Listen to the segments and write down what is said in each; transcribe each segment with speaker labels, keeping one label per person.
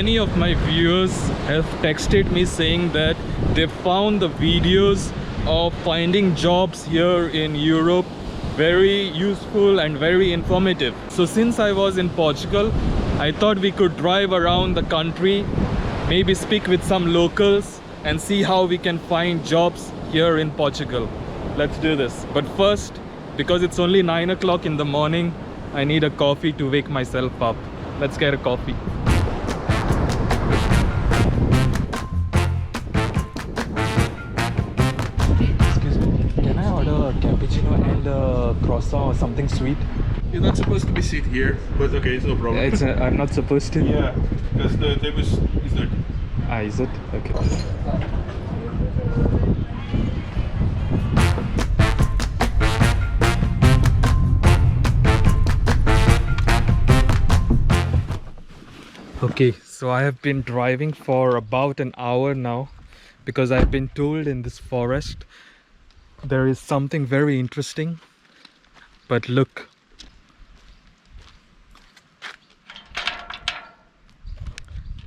Speaker 1: many of my viewers have texted me saying that they found the videos of finding jobs here in Europe very useful and very informative. So since I was in Portugal, I thought we could drive around the country, maybe speak with some locals and see how we can find jobs here in Portugal. Let's do this. But first, because it's only 9 o'clock in the morning, I need a coffee to wake myself up. Let's get a coffee. Excuse me, can I order a cappuccino and a croissant or something sweet?
Speaker 2: You're not supposed to be seated here, but okay, it's no problem.
Speaker 1: I'm not supposed to?
Speaker 2: Yeah, because the table is dirty.
Speaker 1: Ah, is it? Okay. Okay, so I have been driving for about an hour now because I've been told in this forest there is something very interesting. But look,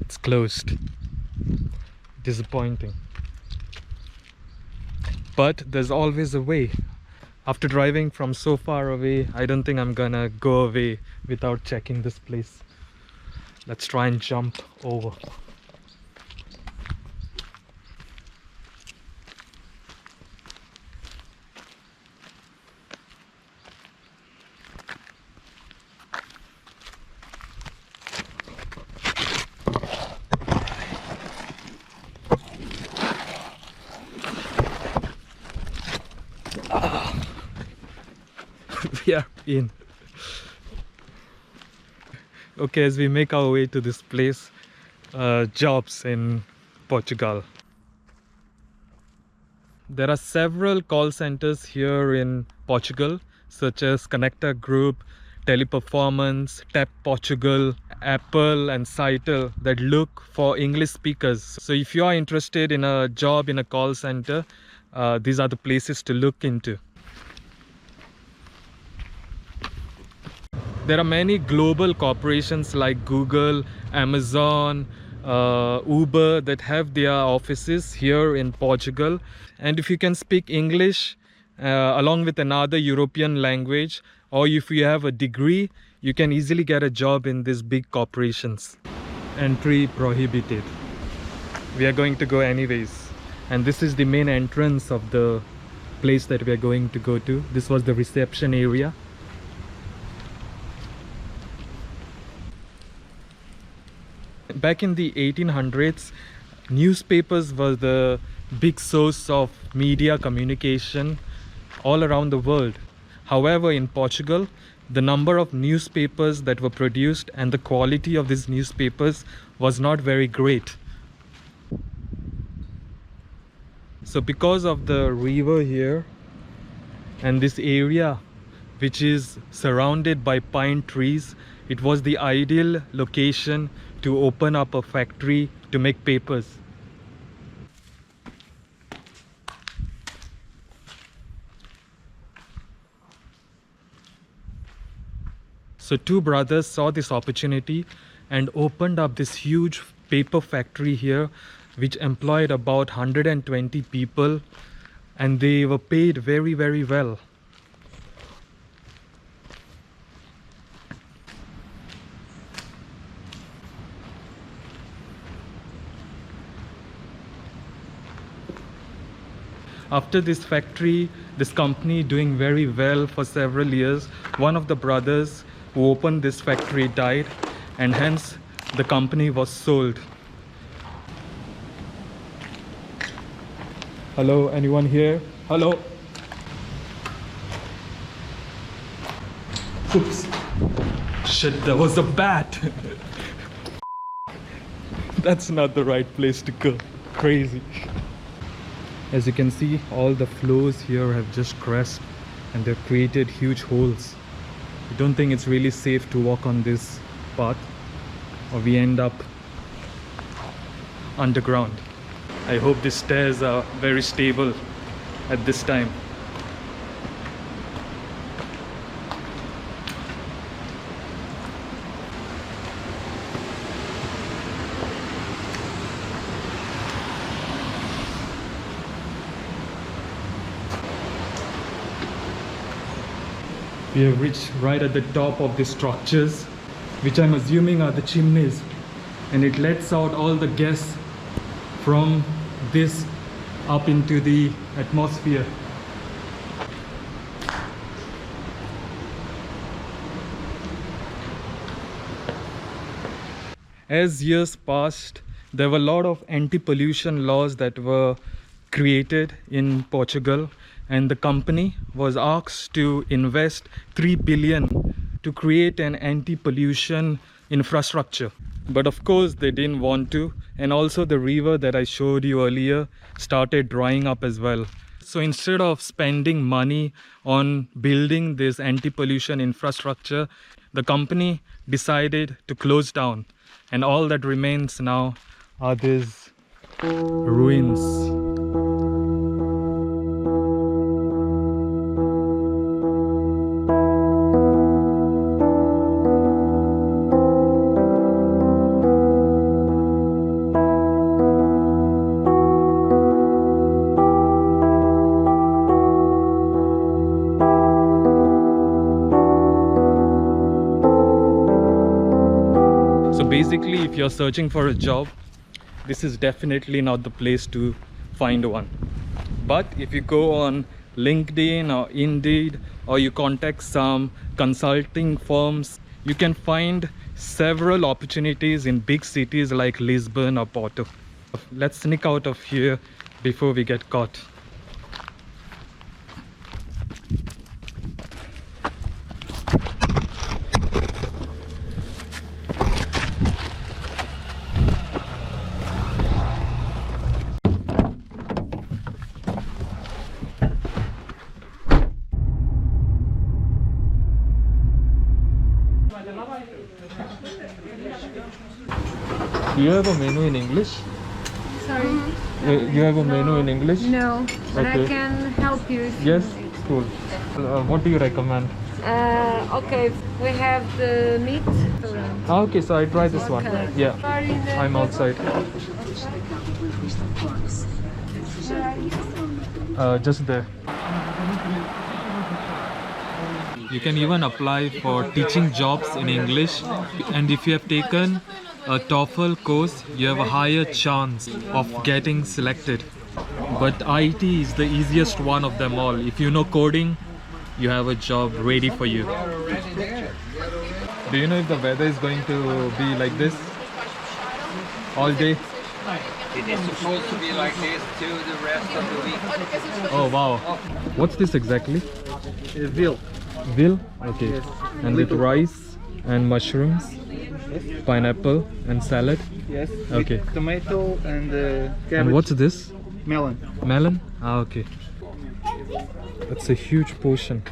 Speaker 1: it's closed. Disappointing. But there's always a way. After driving from so far away, I don't think I'm gonna go away without checking this place. Let's try and jump over. We are in. Okay, as we make our way to this place, jobs in Portugal. There are several call centers here in Portugal, such as Connecta Group, Teleperformance, Tap Portugal, Apple and Citel, that look for English speakers. So if you are interested in a job in a call center, these are the places to look into. There are many global corporations like Google, Amazon, Uber that have their offices here in Portugal. And if you can speak English along with another European language, or if you have a degree, you can easily get a job in these big corporations. Entry prohibited. We are going to go anyways. And this is the main entrance of the place that we are going to go to. This was the reception area. Back in the 1800s, newspapers were the big source of media communication all around the world. However, in Portugal, the number of newspapers that were produced and the quality of these newspapers was not very great. So because of the river here and this area which is surrounded by pine trees, it was the ideal location to open up a factory to make papers. So two brothers saw this opportunity and opened up this huge paper factory here, which employed about 120 people, and they were paid very, very well. After this factory, this company doing very well for several years, one of the brothers who opened this factory died, and hence the company was sold. Hello, anyone here? Hello? Oops. Shit, there was a bat. That's not the right place to go. Crazy. As you can see, all the floors here have just crashed and they've created huge holes. I don't think it's really safe to walk on this path, or we end up underground. I hope the stairs are very stable at this time. We have reached right at the top of the structures, which I'm assuming are the chimneys, and it lets out all the gas from this up into the atmosphere. As years passed, there were a lot of anti-pollution laws that were created in Portugal, and the company was asked to invest 3 billion to create an anti-pollution infrastructure. But of course they didn't want to, and also the river that I showed you earlier started drying up as well. So instead of spending money on building this anti-pollution infrastructure, the company decided to close down, and all that remains now are these ruins. So basically, if you're searching for a job, this is definitely not the place to find one. But if you go on LinkedIn or Indeed, or you contact some consulting firms, you can find several opportunities in big cities like Lisbon or Porto. Let's sneak out of here before we get caught. Do you have a menu in English?
Speaker 3: Sorry.
Speaker 1: You have a menu in English?
Speaker 3: No, but
Speaker 1: Okay.
Speaker 3: I can help you. If
Speaker 1: Yes,
Speaker 3: you need.
Speaker 1: cool. What do you recommend?
Speaker 3: Okay, we have the meat.
Speaker 1: Ah, okay, so I try this one.
Speaker 3: Okay.
Speaker 1: Yeah,
Speaker 3: Are in the
Speaker 1: I'm outside. Just there. You can even apply for teaching jobs in English, and if you have taken a TOEFL course, you have a higher chance of getting selected. But IT is the easiest one of them all. If you know coding, you have a job ready for you. Do you know if the weather is going to be like this all day?
Speaker 4: It is supposed to be like this to the rest of the week.
Speaker 1: Oh wow. What's this exactly?
Speaker 4: Veal.
Speaker 1: Veal? Okay.
Speaker 4: Yes.
Speaker 1: And with rice and mushrooms, pineapple and salad.
Speaker 4: Yes.
Speaker 1: Okay.
Speaker 4: With tomato and cabbage.
Speaker 1: And what's this?
Speaker 4: Melon.
Speaker 1: Melon? Ah, okay. That's a huge portion.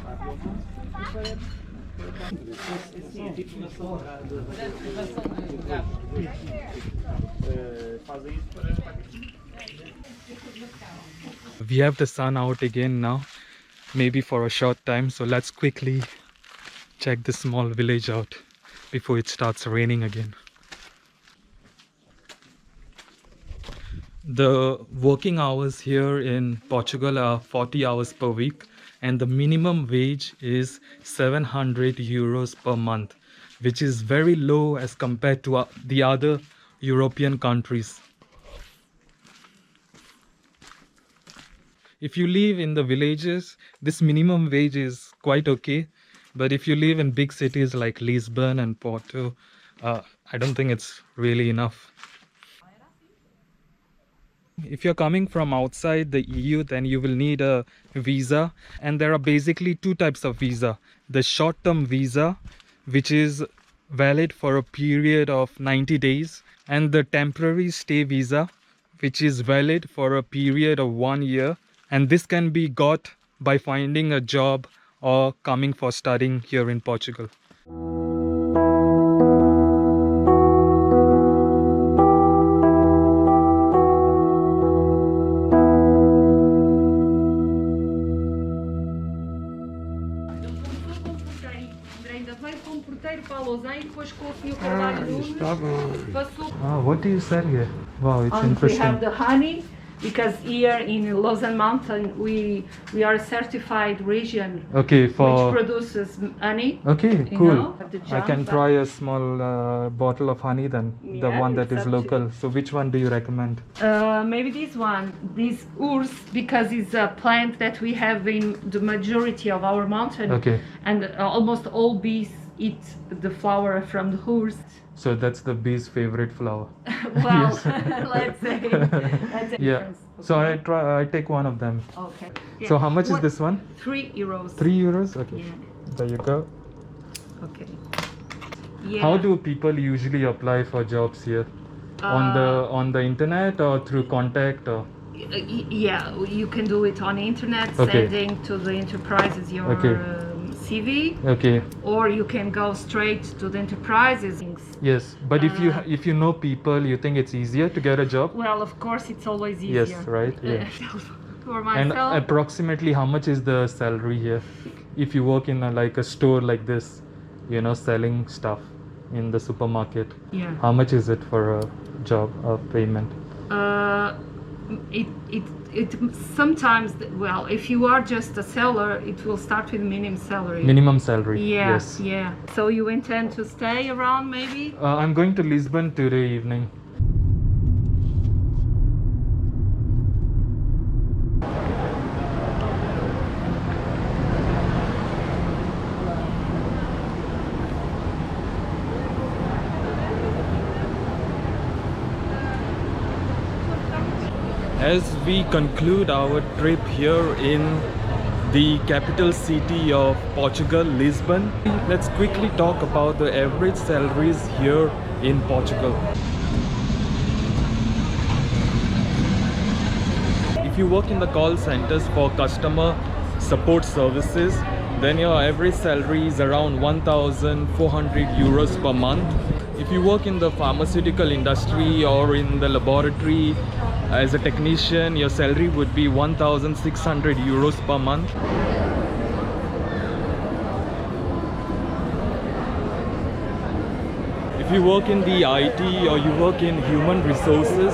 Speaker 1: We have the sun out again now, maybe for a short time, so let's quickly check this small village out before it starts raining again. The working hours here in Portugal are 40 hours per week, and the minimum wage is 700 euros per month, which is very low as compared to the other European countries. If you live in the villages, this minimum wage is quite okay, but if you live in big cities like Lisbon and Porto, I don't think it's really enough. If you're coming from outside the EU, then you will need a visa, and there are basically two types of visa. The short-term visa, which is valid for a period of 90 days, and the temporary stay visa, which is valid for a period of 1 year, and this can be got by finding a job or coming for studying here in Portugal. What do you sell here? Wow, it's
Speaker 5: We
Speaker 1: interesting.
Speaker 5: have the honey,
Speaker 3: because here in Lausanne Mountain we are a certified region
Speaker 1: Okay,
Speaker 3: which
Speaker 1: for
Speaker 3: produces honey.
Speaker 1: okay,
Speaker 3: you
Speaker 1: cool.
Speaker 3: know, of the
Speaker 1: I can
Speaker 3: jam,
Speaker 1: try a small bottle of honey then, the
Speaker 3: Yeah,
Speaker 1: one that
Speaker 3: it's
Speaker 1: is
Speaker 3: up to
Speaker 1: local.
Speaker 3: you.
Speaker 1: So which one do you recommend?
Speaker 3: Maybe this one, this urs, because it's a plant that we have in the majority of our mountain.
Speaker 1: Okay.
Speaker 3: And almost all bees eat the flower from the urs.
Speaker 1: So that's the bee's favorite flower.
Speaker 3: Well, let's say that's a
Speaker 1: Yeah.
Speaker 3: difference.
Speaker 1: So I take one of them.
Speaker 3: Okay.
Speaker 1: So
Speaker 3: Yeah.
Speaker 1: how much is
Speaker 3: What-
Speaker 1: this one?
Speaker 3: €3.
Speaker 1: 3 euros? Okay.
Speaker 3: Yeah.
Speaker 1: There you go.
Speaker 3: Okay. Yeah.
Speaker 1: How do people usually apply for jobs here? On the internet or through contact or?
Speaker 3: Yeah, you can do it on the internet,
Speaker 1: Okay.
Speaker 3: sending to the enterprises your
Speaker 1: Okay.
Speaker 3: CV,
Speaker 1: Okay.
Speaker 3: or you can go straight to the enterprises.
Speaker 1: Yes, but if you know people, you think it's easier to get a job?
Speaker 3: Well, of course, it's always easier.
Speaker 1: Yes, right? Yeah.
Speaker 3: For
Speaker 1: And
Speaker 3: myself,
Speaker 1: approximately how much is the salary here? If you work in like a store like this, selling stuff in the supermarket,
Speaker 3: yeah.
Speaker 1: how much is it for a job or payment?
Speaker 3: It sometimes, well, if you are just a seller, it will start with minimum salary.
Speaker 1: Minimum salary.
Speaker 3: Yeah,
Speaker 1: Yes.
Speaker 3: yeah. So you intend to stay around, maybe?
Speaker 1: I'm going to Lisbon today evening. As we conclude our trip here in the capital city of Portugal, Lisbon, let's quickly talk about the average salaries here in Portugal. If you work in the call centers for customer support services, then your average salary is around 1,400 euros per month. If you work in the pharmaceutical industry or in the laboratory as a technician, your salary would be 1,600 euros per month. If you work in the IT or you work in human resources,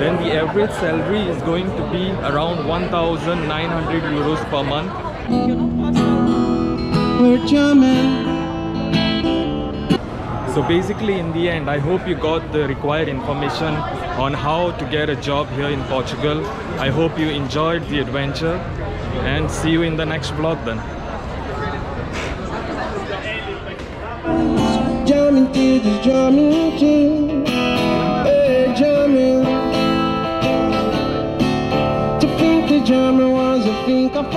Speaker 1: then the average salary is going to be around 1,900 euros per month. So basically, in the end, I hope you got the required information on how to get a job here in Portugal. I hope you enjoyed the adventure and see you in the next vlog then.
Speaker 5: Jamming to this drumming tune, hey, jamming. To think the German was a think of